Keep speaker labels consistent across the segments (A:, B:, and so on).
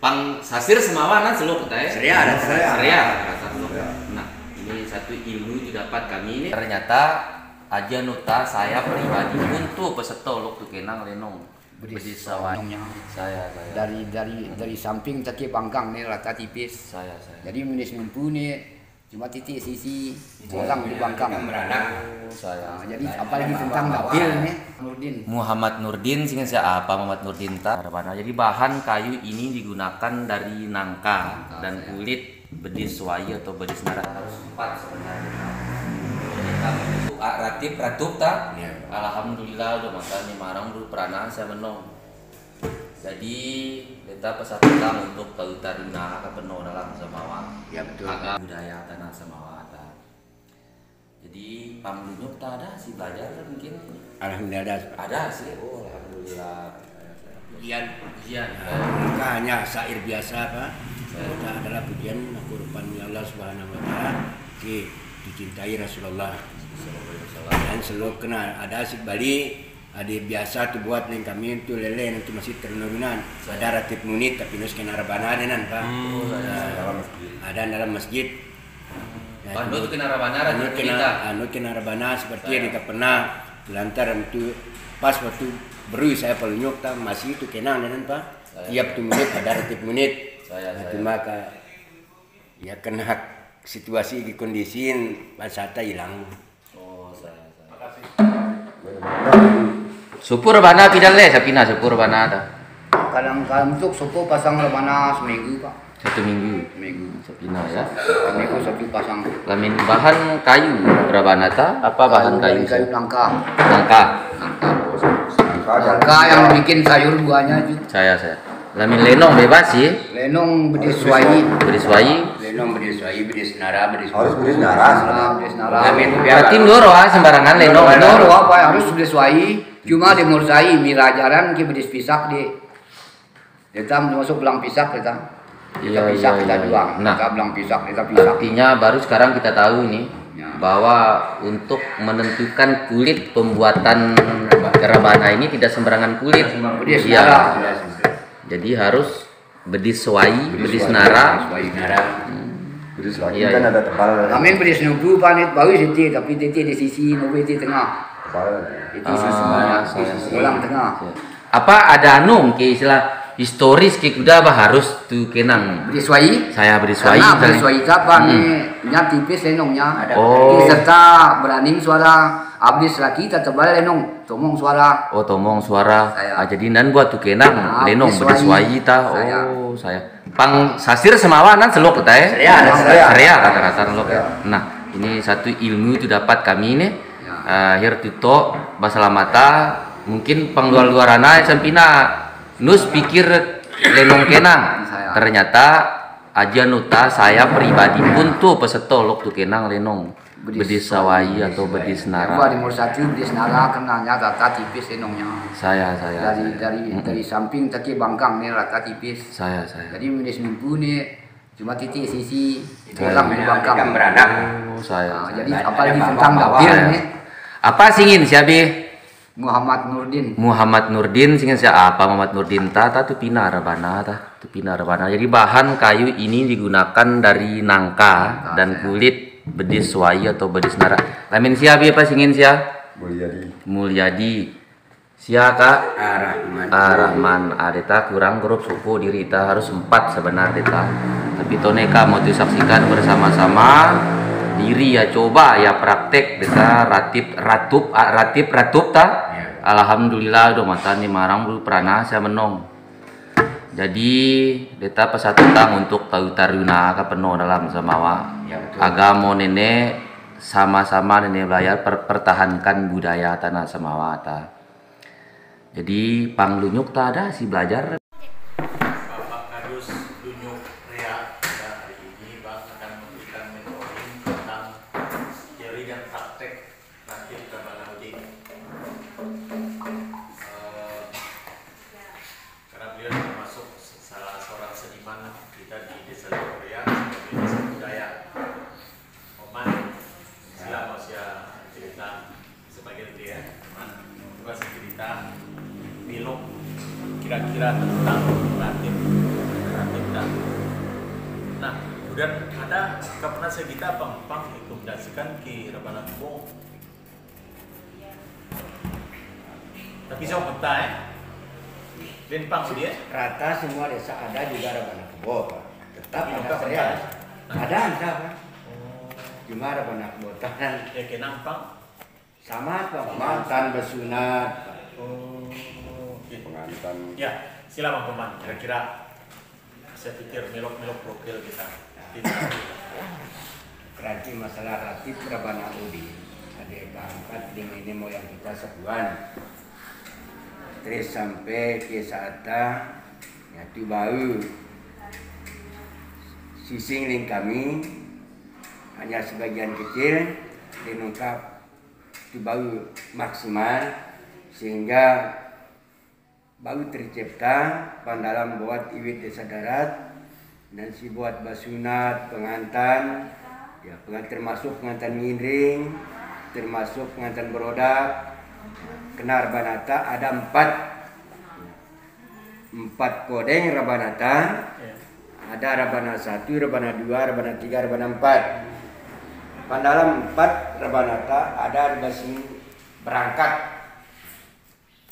A: Pang sasir semawanan seluk teh.
B: Seria.
A: Nah, ini satu ilmu didapat kami ini. Ternyata aja nuta saya pribadi untuk peserta waktu kenang lenong. Bedi sawahnya. Saya.
B: Dari samping tadi pangkang nih rata tipis.
A: Saya.
B: Jadi minis mampu nih cuma titik sisi orang di pangkang.
A: Saya.
B: Nah, jadi apalagi tentang dapil nih Nurdin.
A: Muhammad Nurdin, singkat saya apa Muhammad Nurdin tak. Jadi bahan kayu ini digunakan dari nangka dan kulit bedis wayu atau bedis nara. Harus 4 sebenarnya. Ratip ratup tak?
B: Ya.
A: Alhamdulillah udah makan 5 orang dulu pernah saya menong. Jadi kita pesan untuk kautarina ke penuh dalam Samawa.
B: Ya betul.
A: Agak budaya tanah Samawa. Jadi pamdunyuk tak ada sih belajar kan mungkin.
B: Alhamdulillah
A: Ada sih. Oh alhamdulillah.
B: Pujian.
A: Nah,
B: hanya syair biasa Pak. Kita adalah pujian kurban Allah Subhanahu wa taala dicintai Rasulullah. Dan selalu kena ada asik Bali. Ada biasa tuh buat link kami itu lele itu masih ternurunan. Ada ratib munit tapi nus kena rabana nan Pak. Ada dalam masjid.
A: Anu kena rabana kita.
B: Anu kena rabana seperti yang kita pernah lantar itu pas waktu baru saya pelunyuk tak masih itu kenang dan Pak. Tiap tu menit ada ratib munit. Itu maka ya kena situasi di kondisi pasata hilang.
A: Oh saya. Supur bana pindah le, sapina supur bana ada.
B: Kadang-kadang untuk suku pasang rabana seminggu Pak.
A: 1 minggu. Sapina ya.
B: Seminggu satu pasang.
A: Lamin bahan kayu berapa nata? Apa bahan kayu?
B: Kayu nangka.
A: Nangka.
B: Nangka yang bikin sayur buahnya juga.
A: Saya. Lamin lenong bebas sih.
B: Lenong bedis wayi. Lenong bedis wayi, bedis nara, bedis.
C: Harus bedis nara.
B: Bedis nara.
A: Berarti ndoro sembarangan lenong.
B: Ndoro apa harus bedis wayi. Cuma di mursai mirajaran ke bedis pisak di. Kita masuk belang pisak kita. Kita jual.
A: Nah,
B: kita belang pisak.
A: Artinya baru sekarang kita tahu ini bahwa untuk menentukan kulit pembuatan rebana ini tidak sembarangan kulit.
B: Bedis
A: Iya.
B: nara.
A: Jadi harus bedis suai, bedis nara.
C: Bedis lagi
A: Iya,
C: kan
A: iya.
C: ada tebal.
B: Kami beri senubu panit baru siti, tapi titi di sisi nubu di tengah.
C: Tebal.
B: Itu sisinya,
A: saya-
B: sisi ulang tengah.
A: Apa ada anu ke istilah historis ke kuda apa harus tu kenang.
B: Beri suai.
A: Saya beri suai.
B: Karena beri
A: tadi.
B: suai apa nih? Nya tipis lenongnya.
A: Oh.
B: Serta beraning suara. Abis lagi tak tebal lenong, tomong suara.
A: Oh tomong suara.
B: Saya.
A: Jadi nan buat tu kenang
B: Ah,
A: lenong
B: bedis
A: bedis
B: suai.
A: suai ta.
B: Saya.
A: Oh saya. Pang sasir semawa nan selok ta
B: Seria, ada
A: Seria rata-rata selok ya. Nah ini satu ilmu itu dapat kami nih. Akhir tuto basalamata mungkin pangluar-luarana sampina nus pikir lenong kenang.
B: Saya.
A: Ternyata aja nuta saya pribadi pun tuh pesetolok tuh kenang lenong bedis sawai atau bedis
B: Gua
A: nara.
B: di nomor satu bedis nara kenanya rata tipis lenongnya.
A: Saya
B: Dari samping tadi bangkang nih rata tipis.
A: saya
B: Jadi bedis nubu nih cuma titik sisi
A: Saya.
B: ulang di bangkang.
C: Kan beranak.
A: Oh, saya.
B: Nah, jadi
C: Ada
B: apalagi
C: bawah-
B: tentang
C: bawah
B: dapil
A: saya.
B: nih
A: Apa singin siabi?
B: Muhammad Nurdin.
A: Muhammad Nurdin singin siapa Muhammad Nurdin ta tu pina rabana ta tu pina rabana. Jadi bahan kayu ini digunakan dari nangka dan kulit bedis suai atau bedis nara. Lamin siabi apa singin sia? Mulyadi. Sia kak? Rahman. Adeta kurang grup suku diri ta harus 4 sebenarnya ta. Tapi toneka mau disaksikan bersama-sama diri ya coba ya praktek deta ratip ta. Alhamdulillah do matan ni marang bulu prana saya menong. Jadi deta pesatu tang untuk tahu taruna ka penuh dalam samawa. Agama nenek sama-sama nenek belajar pertahankan budaya tanah samawa ta. Jadi panglunyuk tak ada si belajar.
D: Bapak Kadus Lunyuk Rea pada hari ini Bang akan memberikan mentoring tentang teori dan praktek rakit Rabbanaudin. Karena beliau termasuk salah seorang seniman kita di Desa Korea sebagai desa budaya. Oman, sila mau saya cerita sebagai dia, teman. Coba saya cerita pilok kira-kira tentang rakit dan nah kemudian ada pernah saya kita pang rekomendasikan ke Rabana Kubo tapi saya peta dan pang dia
B: Rata semua desa ada juga Rabana Kebo, Pak. Tetap
D: Tapi
B: ada
D: bukan
B: saya.
D: Pak.
B: Ada Pak. Cuma Rabana Kebo tahan
D: ya kenang pang
B: sama Pak. Mantan besunat. Pak.
C: Pengantan.
D: ya sila Bang Peman kira-kira saya pikir melok profil kita.
B: Keranci masalah ratib Rabana Udi. Ada keangkat dengan ini moyang kita sebuan. Terus sampai ke saatnya nyatu bau. Sising ling kami hanya sebagian kecil dinungkap di bau maksimal sehingga baru tercipta pandalam buat iwit desa darat dan si buat basunat pengantan ya termasuk pengantan ngiring termasuk pengantan berodak kenar banata ada 4 kodeng rabanata ada rabana 1, rabana 2, rabana 3, rabana 4 pandalam 4 rabanata ada basi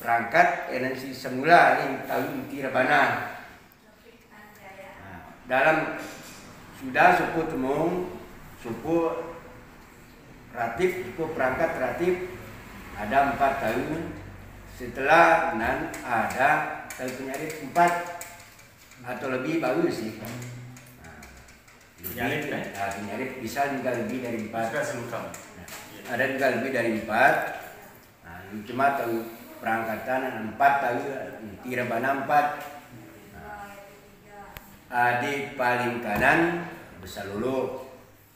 B: berangkat energi semula yang tahu inti rabana. Dalam sudah suku temung, suku ratib, suku perangkat ratib ada 4 tahun. Setelah nan ada tahun penyarit 4 atau lebih baru sih.
D: Penyarit,
B: penyarit bisa juga lebih dari 4.
D: Sudah selukam.
B: Ada juga lebih dari 4. Nah, cuma tahu perangkatan 4 tahun tirabana 4. Adi paling kanan bisa lulu,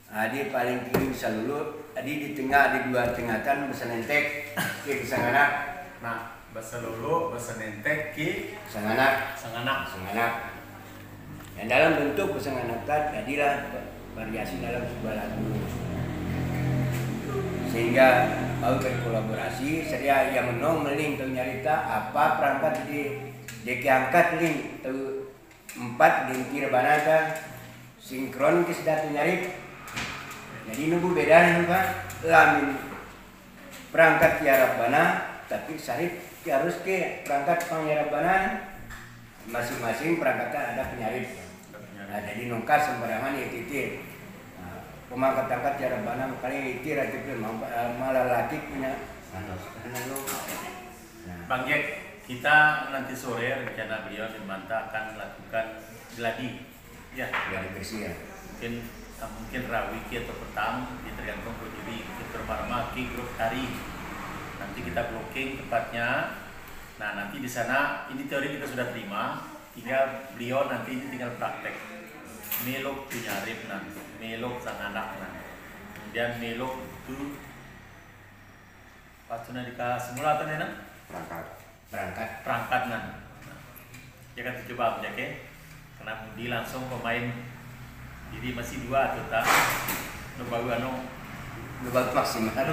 B: adi paling kiri bisa lulu, adi di tengah di dua tengahkan bisa nentek ke bisa nganak.
D: Nah, bahasa lulu, bahasa nentek ki
B: Sanganak.
D: sanganak.
B: Dan dalam bentuk bisa nganak jadilah variasi dalam sebuah lagu. Sehingga baru berkolaborasi seria yang menong meling tu nyarita apa perangkat di deki angkat ling tu 4 di rebana kan sinkron ke sudah nyarip. Jadi nunggu beda nih Pak. Lamin perangkat ya Rabbana tapi sarip harus ke perangkat pengyarap banan masing-masing perangkatnya ada penyarip. Nah, jadi nungkar sembarangan ya titir. Nah, pemangkat-angkat ya Rabbana kali itir atau malah laki punya. Nah.
D: Bang Jack, kita nanti sore rencana beliau di Manta akan melakukan gladi. Ya,
B: Gladi bersih ya.
D: Mungkin rawi atau petang, tergantung berdiri kita marmaki grup tari. Nanti kita blocking tempatnya. Nah, nanti di sana ini teori kita sudah terima, tinggal beliau nanti ini tinggal praktek. Melok penyarip nanti, melok sang anak nanti. Kemudian melok itu patuna dika semula atau nena? Perangkat nanti. Nah, ya kan coba Jack ya. Karena Budi langsung pemain. Jadi masih 2 atau tak? Lu baru
B: maksimal.